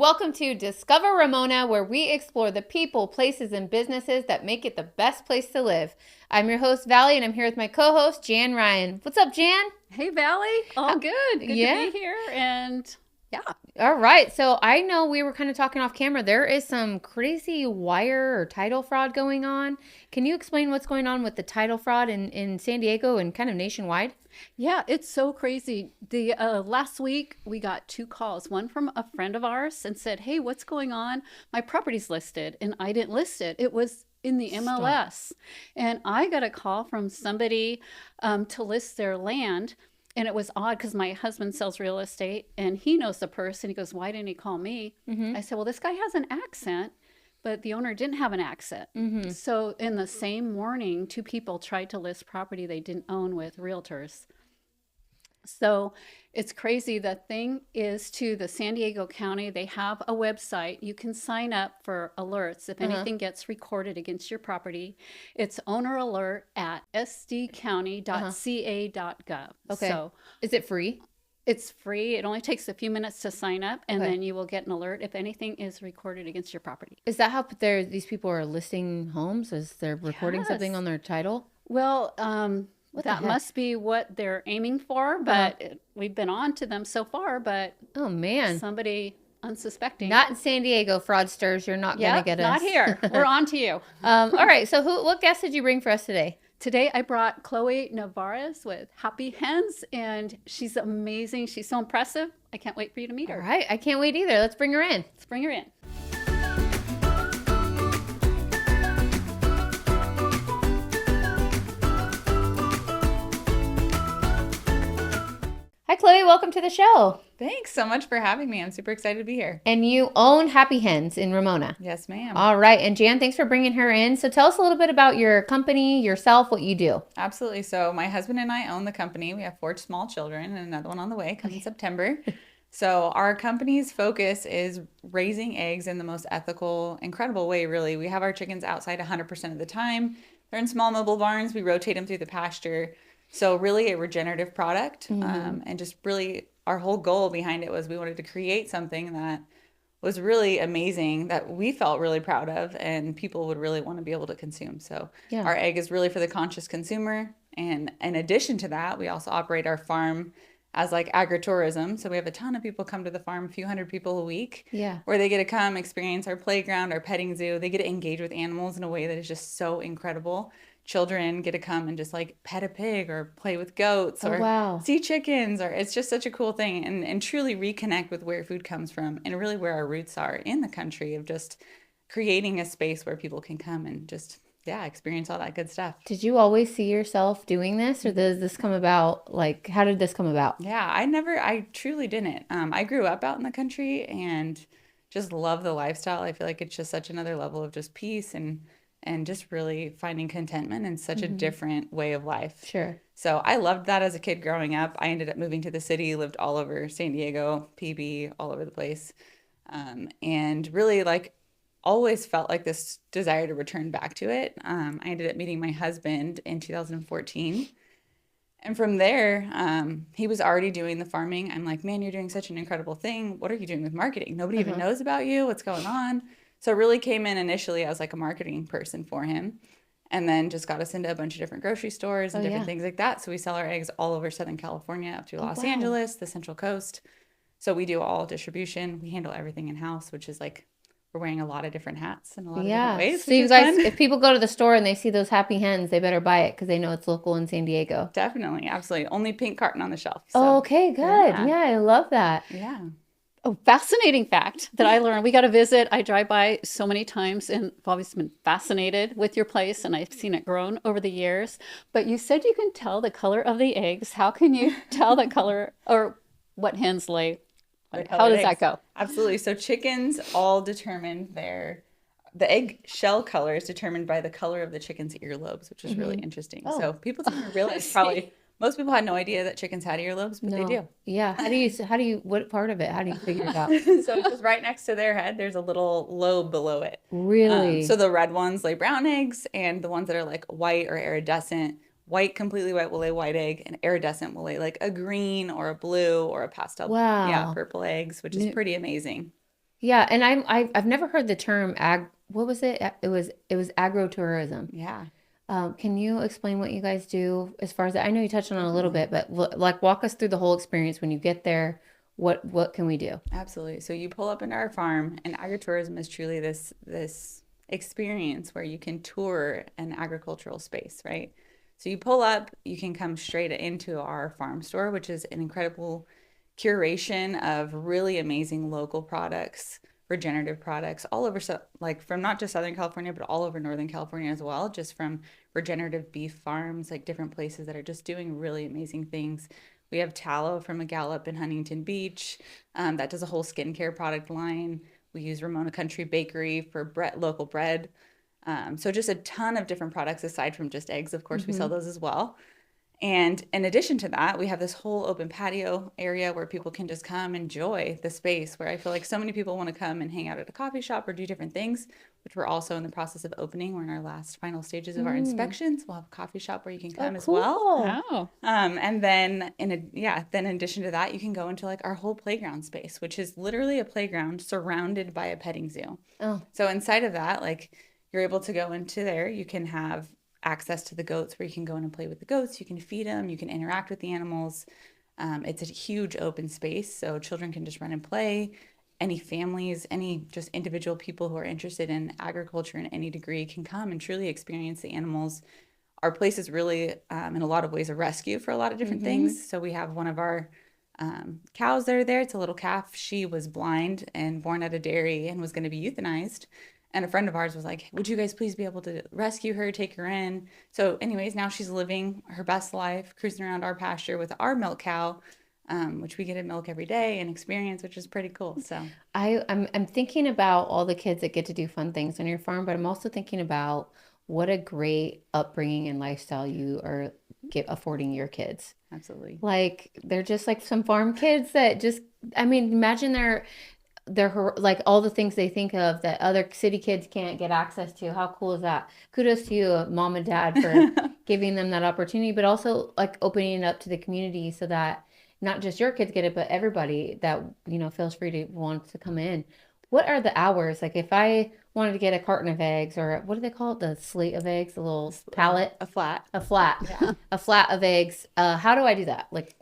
Welcome to Discover Ramona, where we explore the people, places, and businesses that make it the best place to live. I'm your host, Valley, and I'm here with my co-host, Jan Ryan. What's up, Jan? Hey, Valley. All good. Good to be here. And yeah. All right. So I know we were kind of talking off camera. There is some crazy wire or title fraud going on. Can you explain what's going on with the title fraud in San Diego and kind of nationwide? Yeah, it's so crazy. The last week we got 2 calls. One from a friend of ours and said, "Hey, what's going on? My property's listed," and I didn't list it. It was in the MLS, and I got a call from somebody to list their land. And it was odd because my husband sells real estate and he knows the person. He goes, "Why didn't he call me?" I said, "Well, this guy has an accent, but the owner didn't have an accent." So in the same morning, 2 people tried to list property they didn't own with realtors. So it's crazy. The thing is, to the San Diego County, they have a website. You can sign up for alerts if anything gets recorded against your property. It's owner alert at sdcounty.ca.gov. Okay. So is it free? It's free. It only takes a few minutes to sign up, and then you will get an alert if anything is recorded against your property. Is that how these people are listing homes? Is they're recording something on their title? Well, that must be what they're aiming for, but we've been on to them so far. But oh man, somebody unsuspecting. Not in San Diego, fraudsters. You're not going to get us. Not here. We're on to you. All right. So what guest did you bring for us today? Today I brought Chloe Nevarez with Happy Hens, and she's amazing. She's so impressive. I can't wait for you to meet her. All right. I can't wait either. Let's bring her in. Let's bring her in. Hi, Chloe. Welcome to the show. Thanks so much for having me. I'm super excited to be here. And you own Happy Hens in Ramona. Yes, ma'am. All right. And Jan, thanks for bringing her in. So tell us a little bit about your company, yourself, what you do. Absolutely. So my husband and I own the company. We have 4 small children and another one on the way coming in September. So our company's focus is raising eggs in the most ethical, incredible way, really. We have our chickens outside 100% of the time. They're in small mobile barns. We rotate them through the pasture. So really a regenerative product, and just really our whole goal behind it was we wanted to create something that was really amazing, that we felt really proud of, and people would really want to be able to consume. So our egg is really for the conscious consumer. And in addition to that, we also operate our farm as like agritourism. So we have a ton of people come to the farm, a few hundred people a week, where they get to come experience our playground, our petting zoo. They get to engage with animals in a way that is just so incredible. Children get to come and just like pet a pig or play with goats or see chickens, or it's just such a cool thing, and truly reconnect with where food comes from and really where our roots are in the country, of just creating a space where people can come and just experience all that good stuff. Did you always see yourself doing this, or does this come about? Like, how did this come about? Yeah, I truly didn't. I grew up out in the country and just love the lifestyle. I feel like it's just such another level of just peace and just really finding contentment in such a different way of life. Sure. So I loved that as a kid growing up. I ended up moving to the city, lived all over San Diego, PB, all over the place. And really like always felt like this desire to return back to it. I ended up meeting my husband in 2014. And from there, he was already doing the farming. I'm like, "Man, you're doing such an incredible thing. What are you doing with marketing? Nobody even knows about you. What's going on?" So it really came in initially as like a marketing person for him, and then just got us into a bunch of different grocery stores and different things like that. So we sell our eggs all over Southern California up to Los Angeles, the Central Coast. So we do all distribution. We handle everything in-house, which is like we're wearing a lot of different hats in a lot of different ways. So you guys, if people go to the store and they see those Happy Hens, they better buy it because they know it's local in San Diego. Definitely. Absolutely. Only pink carton on the shelf. So. Okay, good. Yeah, I love that. Yeah. Oh, fascinating fact that I learned. We got to visit. I drive by so many times and I've always been fascinated with your place, and I've seen it grown over the years. But you said you can tell the color of the eggs. How can you tell the color or what hens lay? How does that go? Absolutely. So chickens all determine the egg shell color is determined by the color of the chicken's earlobes, which is really interesting. So people don't realize probably. Most people had no idea that chickens had earlobes, but they do. Yeah. How do you, what part of it? How do you figure it out? So it's just right next to their head. There's a little lobe below it. Really? So the red ones lay brown eggs, and the ones that are like white or iridescent, white, completely white will lay white egg, and iridescent will lay like a green or a blue or a pastel. Wow. Yeah, purple eggs, which is pretty amazing. Yeah, and I've never heard the term what was it? It was agritourism. Yeah, Can you explain what you guys do as far as that? I know you touched on it a little bit, but like walk us through the whole experience when you get there. What can we do? absolutely. So you pull up into our farm, and agritourism is truly this experience where you can tour an agricultural space, right? So you pull up, you can come straight into our farm store, which is an incredible curation of really amazing local products, regenerative products all over, so like from not just Southern California, but all over Northern California as well, just from regenerative beef farms, like different places that are just doing really amazing things. We have tallow from a Gallup in Huntington Beach that does a whole skincare product line. We use Ramona Country Bakery for bread, local bread. So just a ton of different products aside from just eggs. Of course, we sell those as well. And in addition to that, we have this whole open patio area where people can just come enjoy the space where I feel like so many people want to come and hang out at a coffee shop or do different things, which we're also in the process of opening. We're in our last final stages of our inspections. We'll have a coffee shop where you can come as well. Oh, And then then in addition to that, you can go into like our whole playground space, which is literally a playground surrounded by a petting zoo. Oh, So inside of that, like you're able to go into there, you can have access to the goats where you can go in and play with the goats. You can feed them, you can interact with the animals. It's a huge open space, so children can just run and play. Any families, any just individual people who are interested in agriculture in any degree can come and truly experience the animals. Our place is really, in a lot of ways, a rescue for a lot of different things. So we have one of our cows that are there. It's a little calf. She was blind and born at a dairy and was going to be euthanized. And a friend of ours was like, would you guys please be able to rescue her, take her in? So, anyways, now she's living her best life, cruising around our pasture with our milk cow, which we get to milk every day and experience, which is pretty cool. So, I'm thinking about all the kids that get to do fun things on your farm, but I'm also thinking about what a great upbringing and lifestyle you are affording your kids. absolutely. Like they're just like some farm kids that just, I mean, imagine like all the things they think of that other city kids can't get access to. How cool is that? Kudos to you, mom and dad, for giving them that opportunity, but also like opening it up to the community so that not just your kids get it, but everybody that, feels free to want to come in. What are the hours? Like if I wanted to get a carton of eggs or what do they call it? The slate of eggs, the little pallet, A flat. a flat, Yeah. a flat of eggs. How do I do that? Like,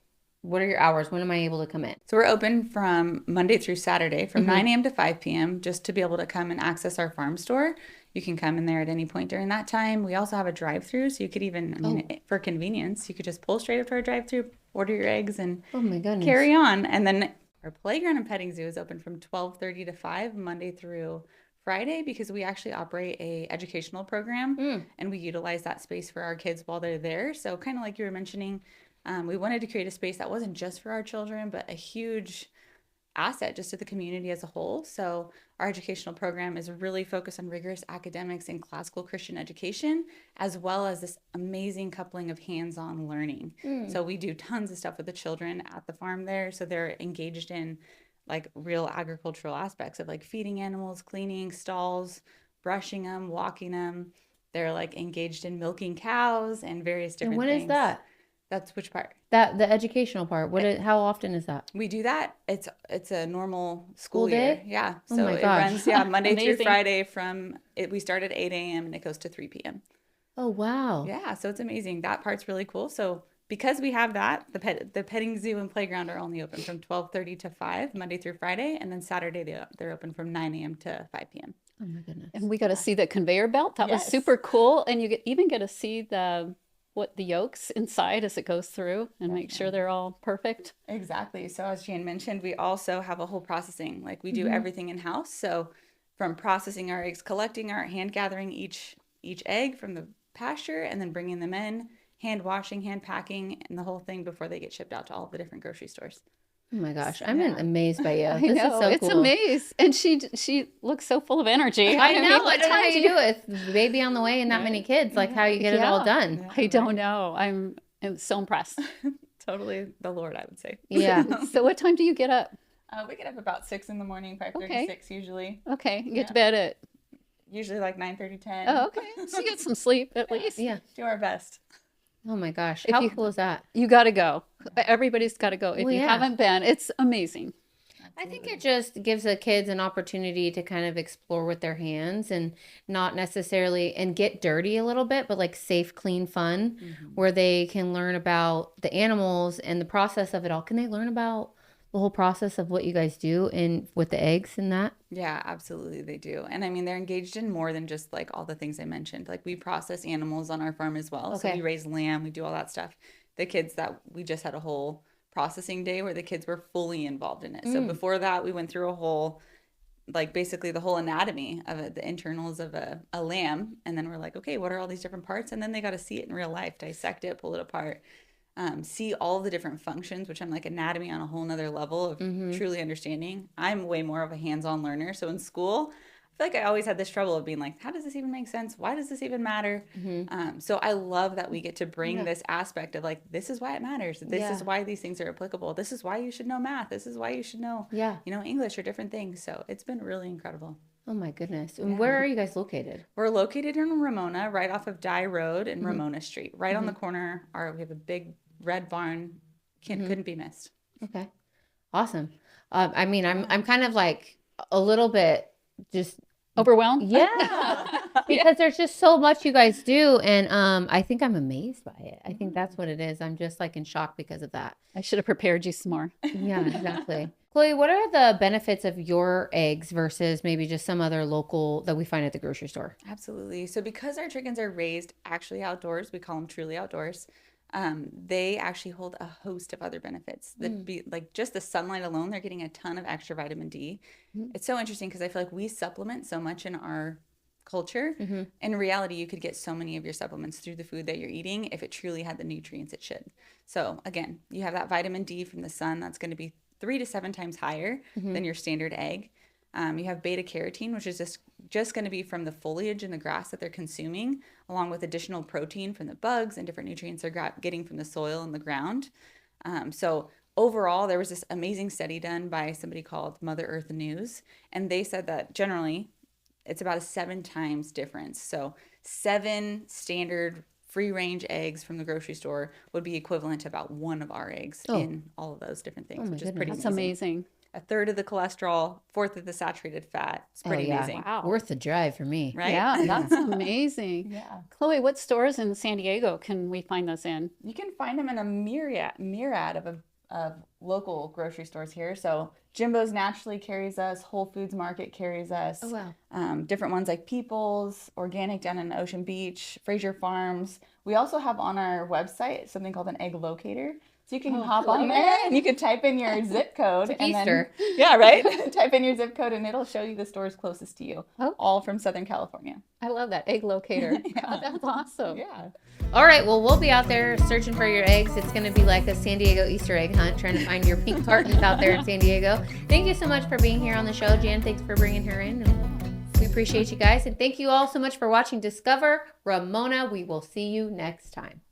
what are your hours? When am I able to come in? So we're open from Monday through Saturday from 9 a.m. to 5 p.m. just to be able to come and access our farm store. You can come in there at any point during that time. We also have a drive-through, so you could even, for convenience, you could just pull straight up to our drive-through, order your eggs, and Oh my goodness. carry on. And then our playground and petting zoo is open from 12:30 to 5 Monday through Friday because we actually operate a educational program and we utilize that space for our kids while they're there. So kind of like you were mentioning, we wanted to create a space that wasn't just for our children, but a huge asset just to the community as a whole. So our educational program is really focused on rigorous academics and classical Christian education, as well as this amazing coupling of hands-on learning. So we do tons of stuff with the children at the farm there. So they're engaged in like real agricultural aspects of like feeding animals, cleaning stalls, brushing them, walking them. They're like engaged in milking cows and various And different when is things. that? That's which part? That the educational part. How often is that? We do that. It's a normal School school year. day? Yeah. Oh So my it gosh. runs Monday through Amazing. Friday we start at 8 a.m. and it goes to 3 p.m. Oh wow. Yeah, so it's amazing. That part's really cool. So because we have that, the petting zoo and playground are only open from 12:30 to 5 Monday through Friday, and then Saturday they're open from 9 a.m. to 5 p.m. Oh my goodness. and we got to see the conveyor belt. That was Yes. super cool. And even get to see what the yolks inside as it goes through and make sure they're all perfect. Exactly. So as Jan mentioned, we also have a whole processing. Like we do everything in house. So from processing our eggs, collecting our hand gathering each egg from the pasture, and then bringing them in, hand washing, hand packing, and the whole thing before they get shipped out to all the different grocery stores. Oh my gosh. I'm amazed by you. I This know, is so it's cool. amazing. And she looks so full of energy. I mean, know. I what don't know how time you do it with the baby on the way and that many kids. Like how you get it all Yeah. done. I don't know. I'm so impressed. Totally the Lord, I would say. Yeah. So what time do you get up? We get up about 6 in the morning, 5:30, Okay. 6 usually. Okay, you get to bed at, Usually like 9:30, 10. oh, okay. So you get some sleep at least. Yeah. Do our best. Oh my gosh. If How you- cool is that? You got to go. Everybody's got to go. If Well, you yeah. haven't been, it's amazing. I think it just gives the kids an opportunity to kind of explore with their hands and not necessarily and get dirty a little bit, but like safe, clean fun where they can learn about the animals and the process of it all. Can they learn about the whole process of what you guys do and with the eggs and that? Yeah, absolutely they do. And I mean, they're engaged in more than just like all the things I mentioned. Like we process animals on our farm as well. So Okay. we raise lamb, we do all that stuff. The kids that we just had a whole processing day where the kids were fully involved in it. So before that, we went through a whole, like basically the whole anatomy of it, the internals of a lamb. And then we're like, okay, what are all these different parts? And then they got to see it in real life, dissect it, pull it apart, see all the different functions, which I'm like anatomy on a whole nother level of truly understanding. I'm way more of a hands-on learner. So in school, I feel like I always had this trouble of being like, how does this even make sense? Why does this even matter? So I love that we get to bring this aspect of like, this is why it matters. This is why these things are applicable. This is why you should know math. This is why you should know, English or different things. So it's been really incredible. Oh my goodness. And where are you guys located? We're located in Ramona, right off of Dye Road and Ramona Street, right on the corner. We have a big red barn. Couldn't be missed. Okay. Awesome. I mean, I'm kind of like a little bit just Overwhelmed? yeah, because there's just so much you guys do, and I think I'm amazed by it. I think that's what it is. I'm just like in shock because of that. I should have prepared you some more. Yeah, exactly. Chloe, what are the benefits of your eggs versus maybe just some other local that we find at the grocery store? Absolutely. So because our chickens are raised actually outdoors, we call them truly outdoors. They actually hold a host of other benefits that be like just the sunlight alone, they're getting a ton of extra vitamin D. It's so interesting because I feel like we supplement so much in our culture. In reality, you could get so many of your supplements through the food that you're eating if it truly had the nutrients it should. So again, you have that vitamin D from the sun that's going to be 3 to 7 times higher than your standard egg. You have beta carotene, which is just going to be from the foliage and the grass that they're consuming, along with additional protein from the bugs and different nutrients they're getting from the soil and the ground. So overall, there was this amazing study done by somebody called Mother Earth News, and they said that generally it's about a 7 times difference. So 7 standard free-range eggs from the grocery store would be equivalent to about 1 of our eggs in all of those different things, which is pretty That's amazing. A third of the cholesterol, 1/4 of the saturated fat. It's pretty amazing. Wow. Worth the drive for me. Right? Yeah, that's amazing. Yeah. Chloe, what stores in San Diego can we find those in? You can find them in a myriad of local grocery stores here. So Jimbo's naturally carries us. Whole Foods Market carries us. Oh, wow. Different ones like People's, Organic down in Ocean Beach, Fraser Farms. We also have on our website something called an egg locator. So you can hop on there and you can type in your zip code. It's and Easter. Then, yeah, right? Type in your zip code and it'll show you the stores closest to you, all from Southern California. I love that egg locator. That's awesome. Yeah. All right, well, we'll be out there searching for your eggs. It's going to be like a San Diego Easter egg hunt, trying to find your pink cartons out there in San Diego. Thank you so much for being here on the show, Jan. Thanks for bringing her in. We appreciate you guys. And thank you all so much for watching Discover Ramona. We will see you next time.